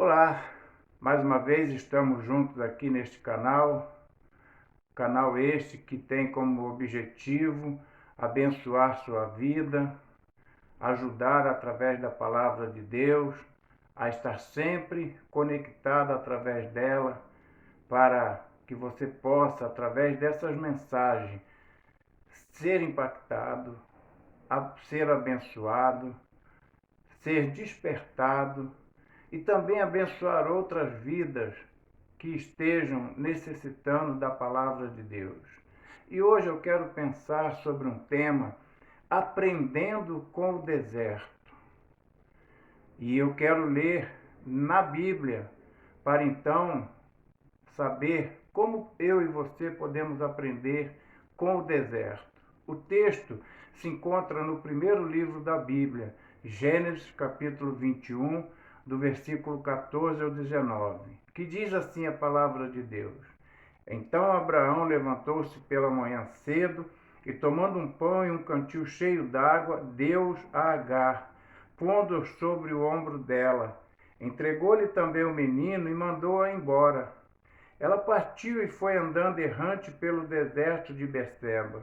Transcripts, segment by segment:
Olá, mais uma vez estamos juntos aqui neste canal este que tem como objetivo abençoar sua vida, ajudar através da palavra de Deus, a estar sempre conectado através dela, para que você possa, através dessas mensagens, ser impactado, ser abençoado, ser despertado e também abençoar outras vidas que estejam necessitando da palavra de Deus. E hoje eu quero pensar sobre um tema, aprendendo com o deserto. E eu quero ler na Bíblia, para então saber como eu e você podemos aprender com o deserto. O texto se encontra no primeiro livro da Bíblia, Gênesis capítulo 21, do versículo 14 ao 19, que diz assim a palavra de Deus. Então Abraão levantou-se pela manhã cedo e, tomando um pão e um cantil cheio d'água, deu-os a Agar, pondo-os sobre o ombro dela. Entregou-lhe também o menino e mandou-a embora. Ela partiu e foi andando errante pelo deserto de Berseba.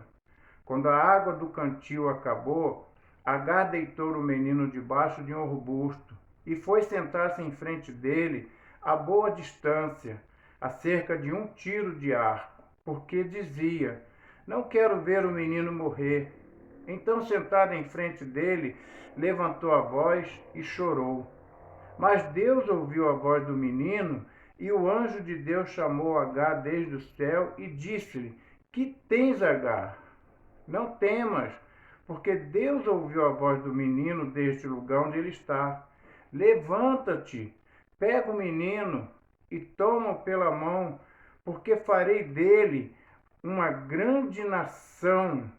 Quando a água do cantil acabou, Agar deitou o menino debaixo de um arbusto e foi sentar-se em frente dele a boa distância, a cerca de 1 tiro de arco, porque dizia: não quero ver o menino morrer. Então, sentada em frente dele, levantou a voz e chorou. Mas Deus ouviu a voz do menino, e o anjo de Deus chamou Agar desde o céu e disse-lhe: que tens, Agar? Não temas, porque Deus ouviu a voz do menino desde o lugar onde ele está. Levanta-te, pega o menino e toma-o pela mão, porque farei dele uma grande nação.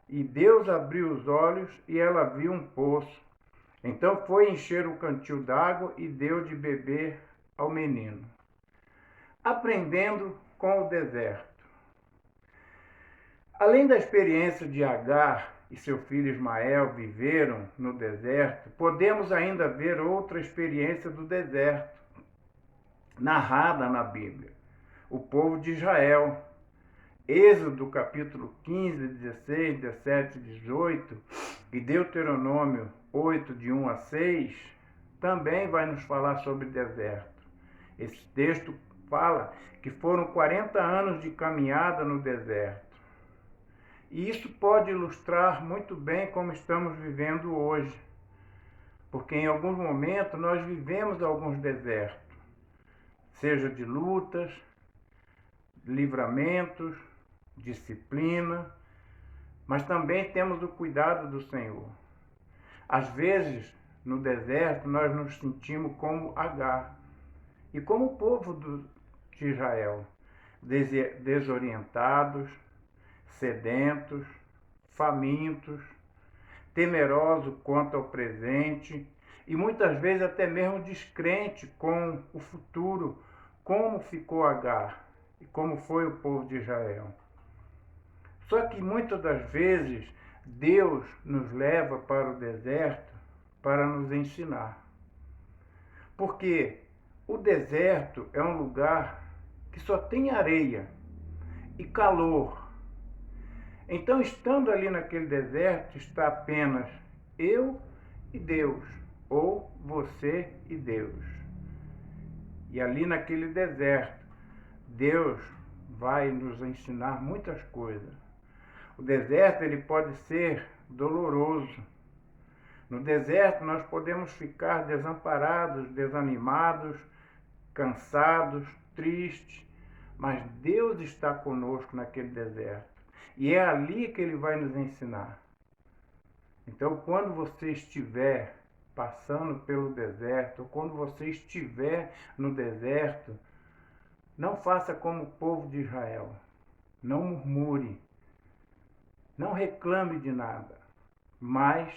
E Deus abriu os olhos e ela viu um poço. Então foi encher o cantil d'água e deu de beber ao menino. Aprendendo com o deserto. Além da experiência de Agar e seu filho Ismael viveram no deserto, podemos ainda ver outra experiência do deserto, narrada na Bíblia. O povo de Israel. Êxodo capítulo 15, 16, 17 e 18 e Deuteronômio 8, de 1 a 6, também vai nos falar sobre deserto. Esse texto fala que foram 40 anos de caminhada no deserto. E isso pode ilustrar muito bem como estamos vivendo hoje, porque em alguns momentos nós vivemos alguns desertos, seja de lutas, livramentos, disciplina, mas também temos o cuidado do Senhor. Às vezes, no deserto, nós nos sentimos como Agar e como o povo de Israel, desorientados, sedentos, famintos, temerosos quanto ao presente e muitas vezes até mesmo descrente com o futuro, como ficou Agar e como foi o povo de Israel. Só que muitas das vezes Deus nos leva para o deserto para nos ensinar. Porque o deserto é um lugar que só tem areia e calor. Então, estando ali naquele deserto, está apenas eu e Deus, ou você e Deus. E ali naquele deserto, Deus vai nos ensinar muitas coisas. O deserto ele pode ser doloroso. No deserto nós podemos ficar desamparados, desanimados, cansados, tristes, mas Deus está conosco naquele deserto. E é ali que ele vai nos ensinar. Então, quando você estiver passando pelo deserto, ou quando você estiver no deserto, não faça como o povo de Israel. Não murmure. Não reclame de nada, mas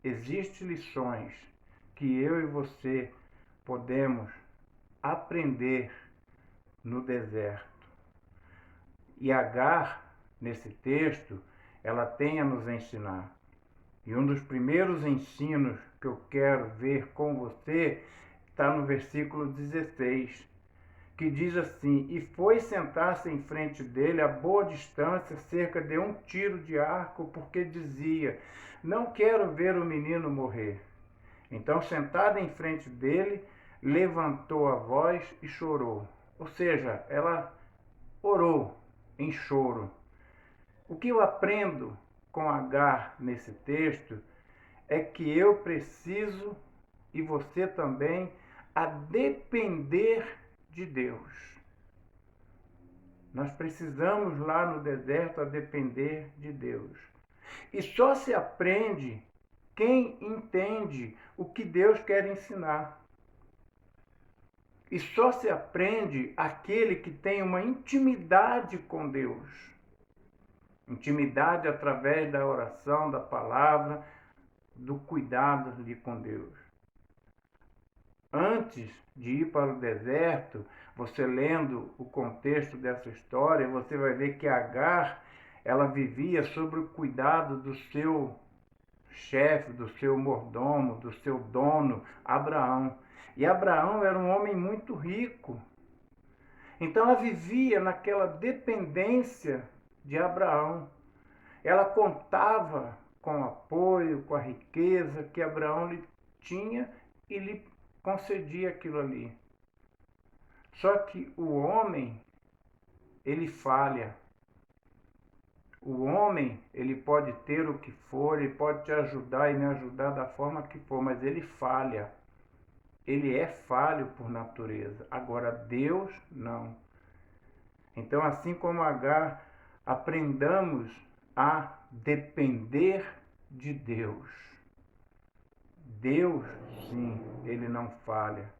existem lições que eu e você podemos aprender no deserto. E Agar, nesse texto, ela tem a nos ensinar. E um dos primeiros ensinos que eu quero ver com você está no versículo 16, que diz assim: e foi sentar-se em frente dele a boa distância, cerca de 1 tiro de arco, porque dizia: não quero ver o menino morrer. Então, sentada em frente dele, levantou a voz e chorou. Ou seja, ela orou em choro. O que eu aprendo com Agar nesse texto é que eu preciso, e você também, a depender de Deus. Nós precisamos lá no deserto a depender de Deus. E só se aprende quem entende o que Deus quer ensinar. E só se aprende aquele que tem uma intimidade com Deus. Intimidade através da oração, da palavra, do cuidado ali com Deus. Antes de ir para o deserto, você lendo o contexto dessa história, você vai ver que Agar, ela vivia sob o cuidado do seu chefe, do seu mordomo, do seu dono, Abraão. E Abraão era um homem muito rico. Então ela vivia naquela dependência de Abraão. Ela contava com o apoio, com a riqueza que Abraão lhe tinha e lhe concedia aquilo ali. Só que o homem, ele falha. O homem, ele pode ter o que for, ele pode te ajudar e me ajudar da forma que for, mas ele falha. Ele é falho por natureza. Agora, Deus, não. Então, assim como Agar, aprendamos a depender de Deus. Deus, sim, ele não falha.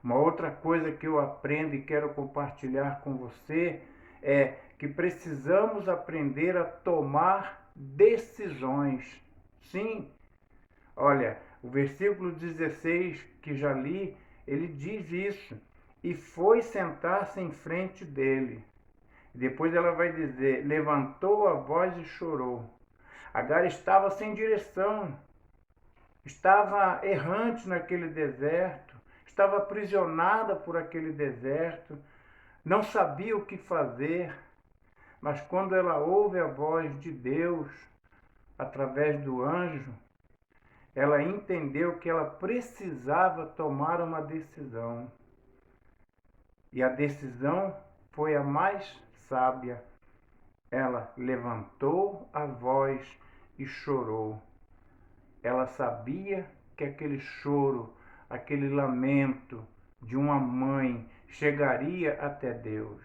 Uma outra coisa que eu aprendo e quero compartilhar com você é que precisamos aprender a tomar decisões. Sim, olha, o versículo 16 que já li, ele diz isso. E foi sentar-se em frente dele. Depois ela vai dizer, levantou a voz e chorou. Agar estava sem direção, estava errante naquele deserto, estava aprisionada por aquele deserto, não sabia o que fazer, mas quando ela ouve a voz de Deus, através do anjo, ela entendeu que ela precisava tomar uma decisão. E a decisão foi a mais sábia. Ela levantou a voz e chorou. Ela sabia que aquele choro, aquele lamento de uma mãe chegaria até Deus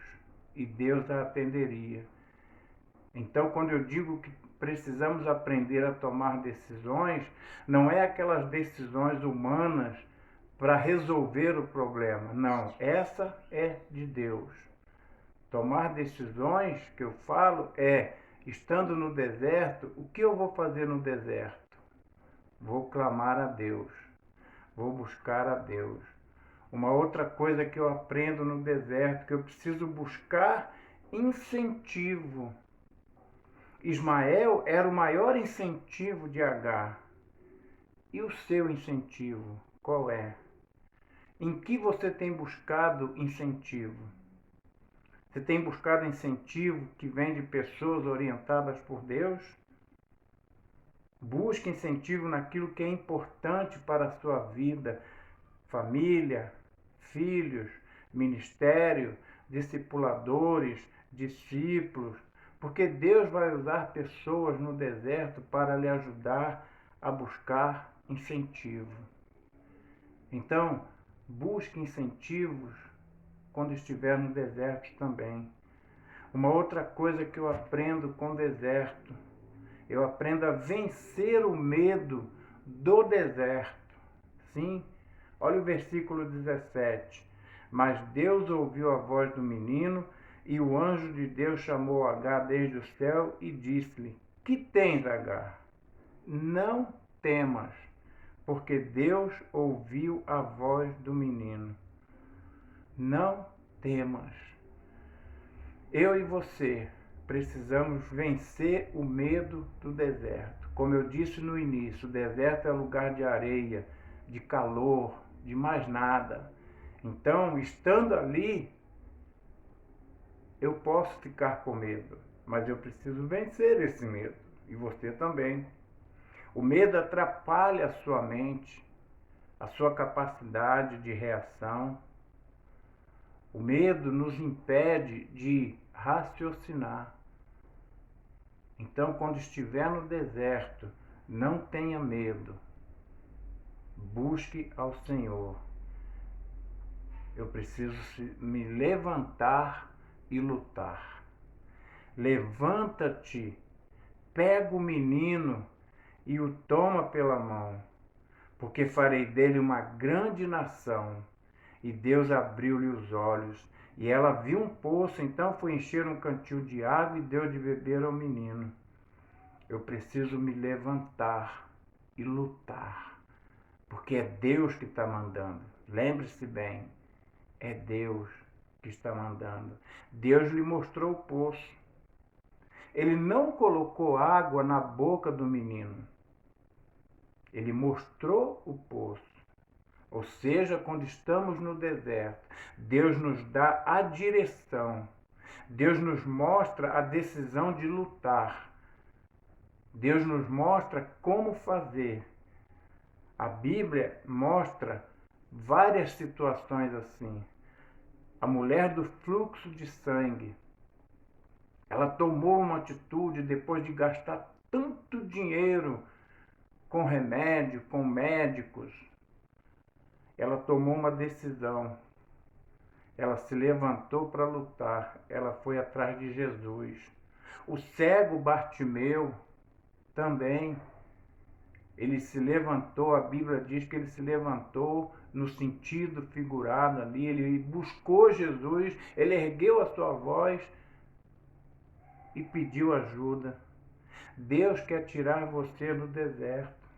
e Deus a atenderia. Então, quando eu digo que precisamos aprender a tomar decisões, não é aquelas decisões humanas para resolver o problema. Não, essa é de Deus. Tomar decisões, que eu falo, é, estando no deserto, o que eu vou fazer no deserto? Vou clamar a Deus, vou buscar a Deus. Uma outra coisa que eu aprendo no deserto, que eu preciso buscar incentivo. Ismael era o maior incentivo de Agar. E o seu incentivo, qual é? Em que você tem buscado incentivo? Você tem buscado incentivo que vem de pessoas orientadas por Deus? Busque incentivo naquilo que é importante para a sua vida, família, filhos, ministério, discipuladores, discípulos, porque Deus vai usar pessoas no deserto para lhe ajudar a buscar incentivo. Então, busque incentivos quando estiver no deserto também. Uma outra coisa que eu aprendo com o deserto, eu aprendo a vencer o medo do deserto. Sim, olha o versículo 17. Mas Deus ouviu a voz do menino, e o anjo de Deus chamou Agar desde o céu e disse-lhe: que tens, Agar? Não temas, porque Deus ouviu a voz do menino. Não temas. Eu e você precisamos vencer o medo do deserto. Como eu disse no início, o deserto é lugar de areia, de calor, de mais nada. Então, estando ali, eu posso ficar com medo, mas eu preciso vencer esse medo. E você também. O medo atrapalha a sua mente, a sua capacidade de reação. O medo nos impede de raciocinar. Então, quando estiver no deserto, não tenha medo. Busque ao Senhor. Eu preciso me levantar e lutar. Levanta-te, pega o menino e o toma pela mão, porque farei dele uma grande nação. E Deus abriu-lhe os olhos, e ela viu um poço, então foi encher um cantil de água e deu de beber ao menino. Eu preciso me levantar e lutar, porque é Deus que está mandando. Lembre-se bem, é Deus que está mandando. Deus lhe mostrou o poço. Ele não colocou água na boca do menino. Ele mostrou o poço. Ou seja, quando estamos no deserto, Deus nos dá a direção. Deus nos mostra a decisão de lutar. Deus nos mostra como fazer. A Bíblia mostra várias situações assim. A mulher do fluxo de sangue, ela tomou uma atitude depois de gastar tanto dinheiro com remédio, com médicos. Ela tomou uma decisão. Ela se levantou para lutar. Ela foi atrás de Jesus. O cego Bartimeu também, ele se levantou, a Bíblia diz que ele se levantou no sentido figurado ali, ele buscou Jesus, ele ergueu a sua voz e pediu ajuda. Deus quer tirar você do deserto,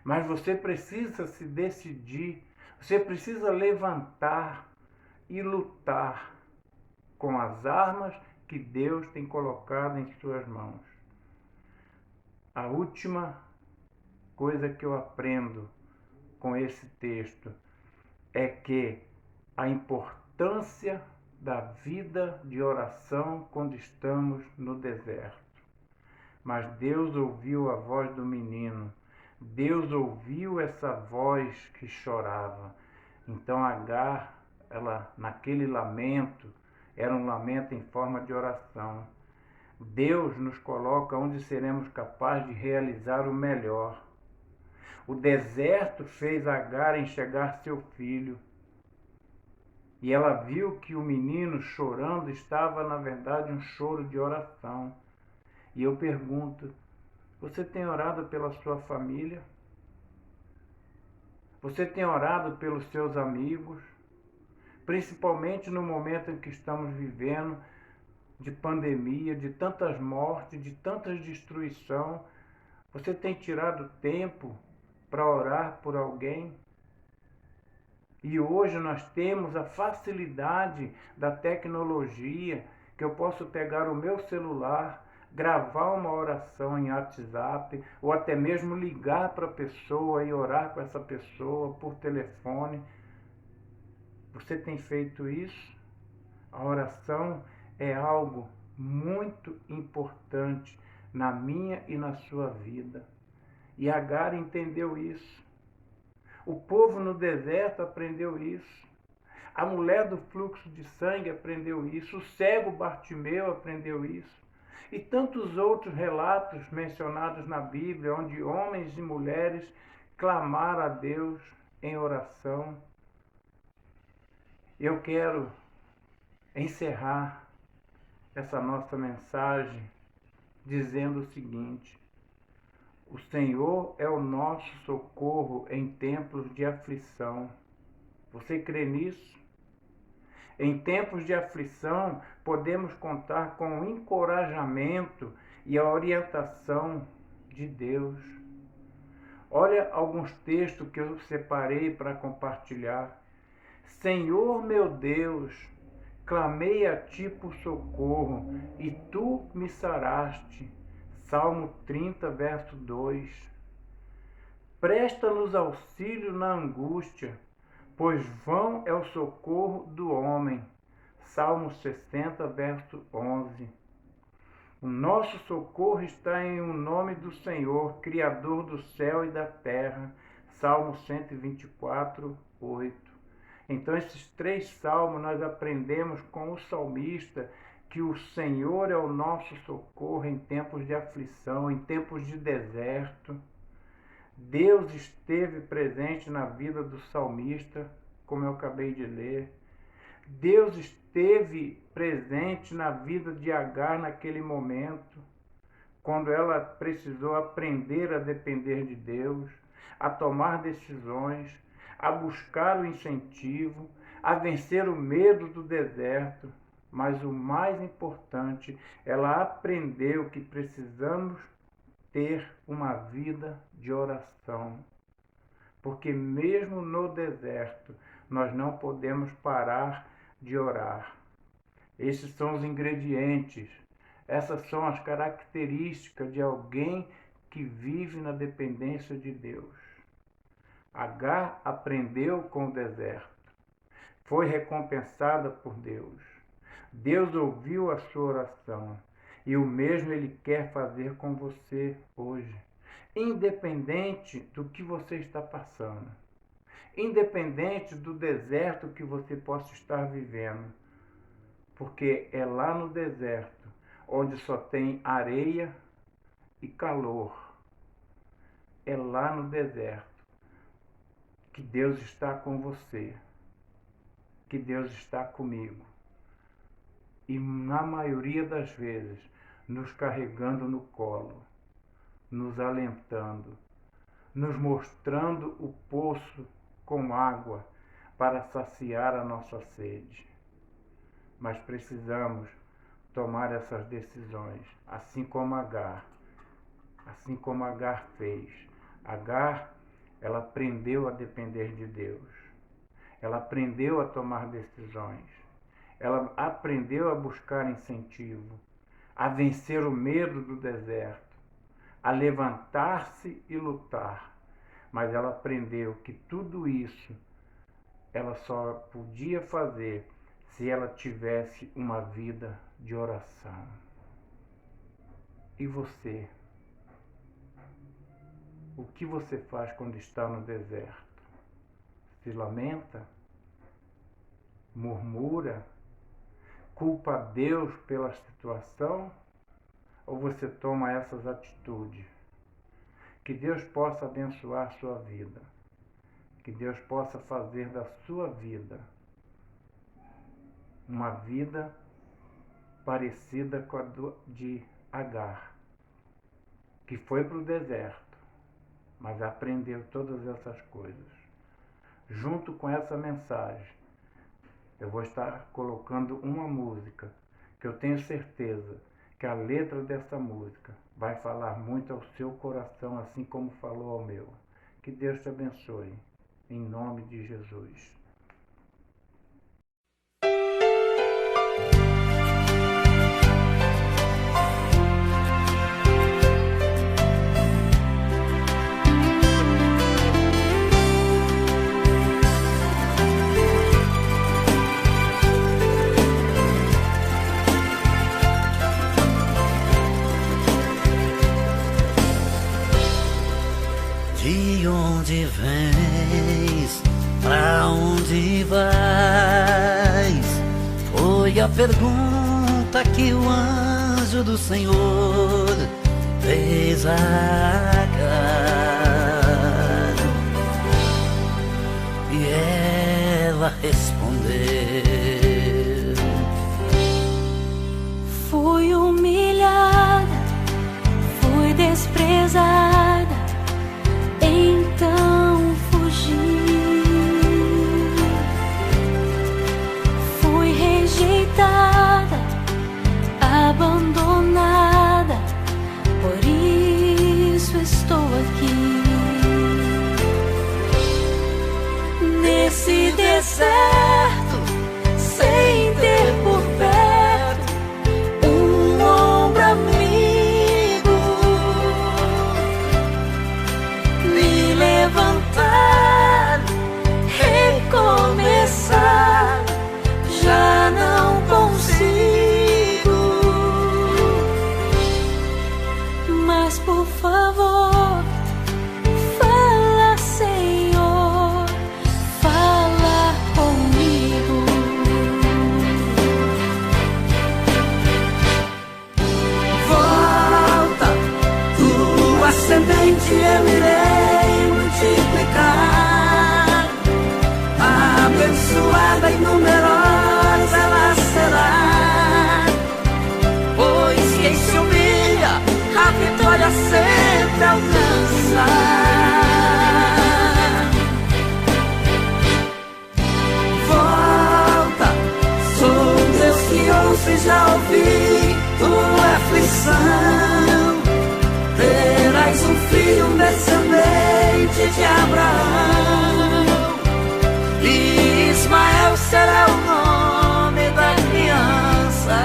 mas você precisa se decidir, você precisa levantar e lutar com as armas que Deus tem colocado em suas mãos. A última coisa que eu aprendo com esse texto é que a importância da vida de oração quando estamos no deserto. Mas Deus ouviu a voz do menino, Deus ouviu essa voz que chorava. Então Agar, ela, naquele lamento, era um lamento em forma de oração. Deus nos coloca onde seremos capazes de realizar o melhor. O deserto fez Agar enxergar seu filho. E ela viu que o menino chorando estava, na verdade, um choro de oração. E eu pergunto, você tem orado pela sua família? Você tem orado pelos seus amigos? Principalmente no momento em que estamos vivendo, de pandemia, de tantas mortes, de tanta destruição. Você tem tirado tempo para orar por alguém? E hoje nós temos a facilidade da tecnologia, que eu posso pegar o meu celular, gravar uma oração em WhatsApp, ou até mesmo ligar para a pessoa e orar com essa pessoa por telefone. Você tem feito isso? A oração é algo muito importante na minha e na sua vida. E Agar entendeu isso. O povo no deserto aprendeu isso. A mulher do fluxo de sangue aprendeu isso. O cego Bartimeu aprendeu isso. E tantos outros relatos mencionados na Bíblia, onde homens e mulheres clamaram a Deus em oração. Eu quero encerrar essa nossa mensagem dizendo o seguinte: o Senhor é o nosso socorro em tempos de aflição. Você crê nisso? Em tempos de aflição, podemos contar com o encorajamento e a orientação de Deus. Olha alguns textos que eu separei para compartilhar. Senhor meu Deus, clamei a ti por socorro, e tu me saraste. Salmo 30, verso 2. Presta-nos auxílio na angústia, pois vão é o socorro do homem. Salmo 60, verso 11. O nosso socorro está em o nome do Senhor, Criador do céu e da terra. Salmo 124, 8. Então, esses 3 salmos nós aprendemos com o salmista que o Senhor é o nosso socorro em tempos de aflição, em tempos de deserto. Deus esteve presente na vida do salmista, como eu acabei de ler. Deus esteve presente na vida de Agar naquele momento, quando ela precisou aprender a depender de Deus, a tomar decisões, a buscar o incentivo, a vencer o medo do deserto. Mas o mais importante, ela aprendeu que precisamos ter uma vida de oração. Porque mesmo no deserto, nós não podemos parar de orar. Esses são os ingredientes, essas são as características de alguém que vive na dependência de Deus. Agar aprendeu com o deserto, foi recompensada por Deus. Deus ouviu a sua oração e o mesmo Ele quer fazer com você hoje, independente do que você está passando, independente do deserto que você possa estar vivendo, porque é lá no deserto onde só tem areia e calor. É lá no deserto que Deus está com você, que Deus está comigo. E na maioria das vezes, nos carregando no colo, nos alentando, nos mostrando o poço com água para saciar a nossa sede. Mas precisamos tomar essas decisões, assim como Agar fez. Agar, ela aprendeu a depender de Deus. Ela aprendeu a tomar decisões. Ela aprendeu a buscar incentivo, a vencer o medo do deserto, a levantar-se e lutar. Mas ela aprendeu que tudo isso ela só podia fazer se ela tivesse uma vida de oração. E você? O que você faz quando está no deserto? Se lamenta? Murmura? Culpa a Deus pela situação? Ou você toma essas atitudes? Que Deus possa abençoar a sua vida. Que Deus possa fazer da sua vida uma vida parecida com a de Agar, que foi para o deserto, mas aprendeu todas essas coisas. Junto com essa mensagem, eu vou estar colocando uma música que eu tenho certeza que a letra dessa música vai falar muito ao seu coração, assim como falou ao meu. Que Deus te abençoe, em nome de Jesus. De onde vens, pra onde vais? Foi a pergunta que o anjo do Senhor fez a Agar. E ela respondeu: fui humilhada, fui desprezada, então fugi. Fui rejeitada, abandonada, por isso estou aqui. Nesse deserto, sem ter por perto um ombro amigo, me levantar, reconhecer de Abraão, e Ismael será o nome da criança.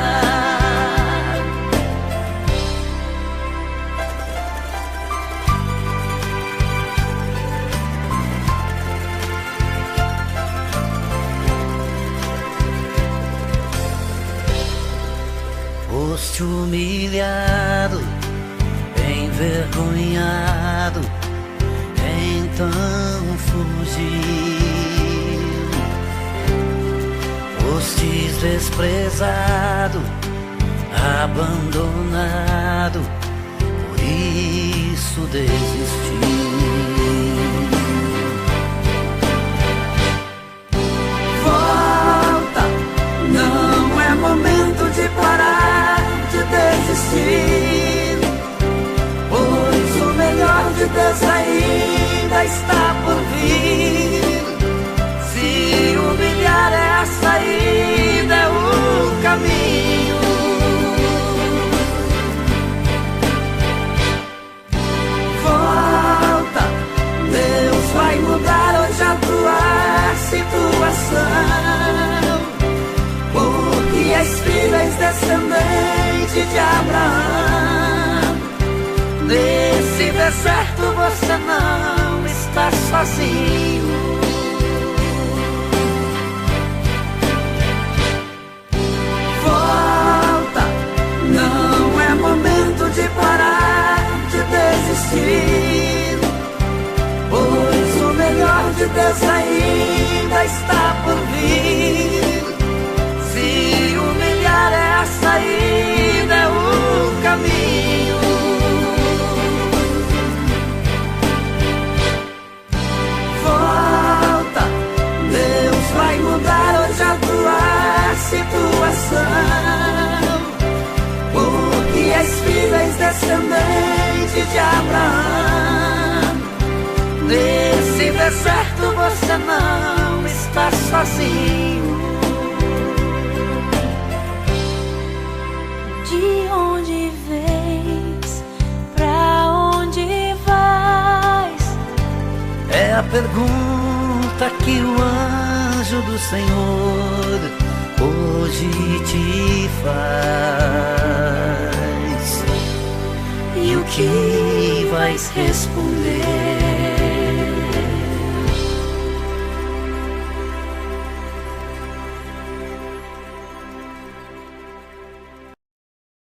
Foste humilhado, envergonhado, então fugiu. Fostes desprezado, abandonado, por isso desistiu. Volta, não é momento de parar, de desistir, pois o melhor de Deus ainda está por vir. Se humilhar é a saída, é o caminho. Volta, Deus vai mudar hoje a tua situação, porque és filho, és descendente de Abraão. Nesse deserto você não está sozinho. Volta, não é momento de parar, de desistir, pois o melhor de Deus ainda está por vir. Se humilhar é a saída, é o caminho. Volta, Deus vai mudar hoje a tua situação, porque és filho, és descendente de Abraão. Nesse deserto você não está sozinho. De onde vens, pra onde vais? É a pergunta que o anjo do Senhor hoje te faz. E o que vais responder?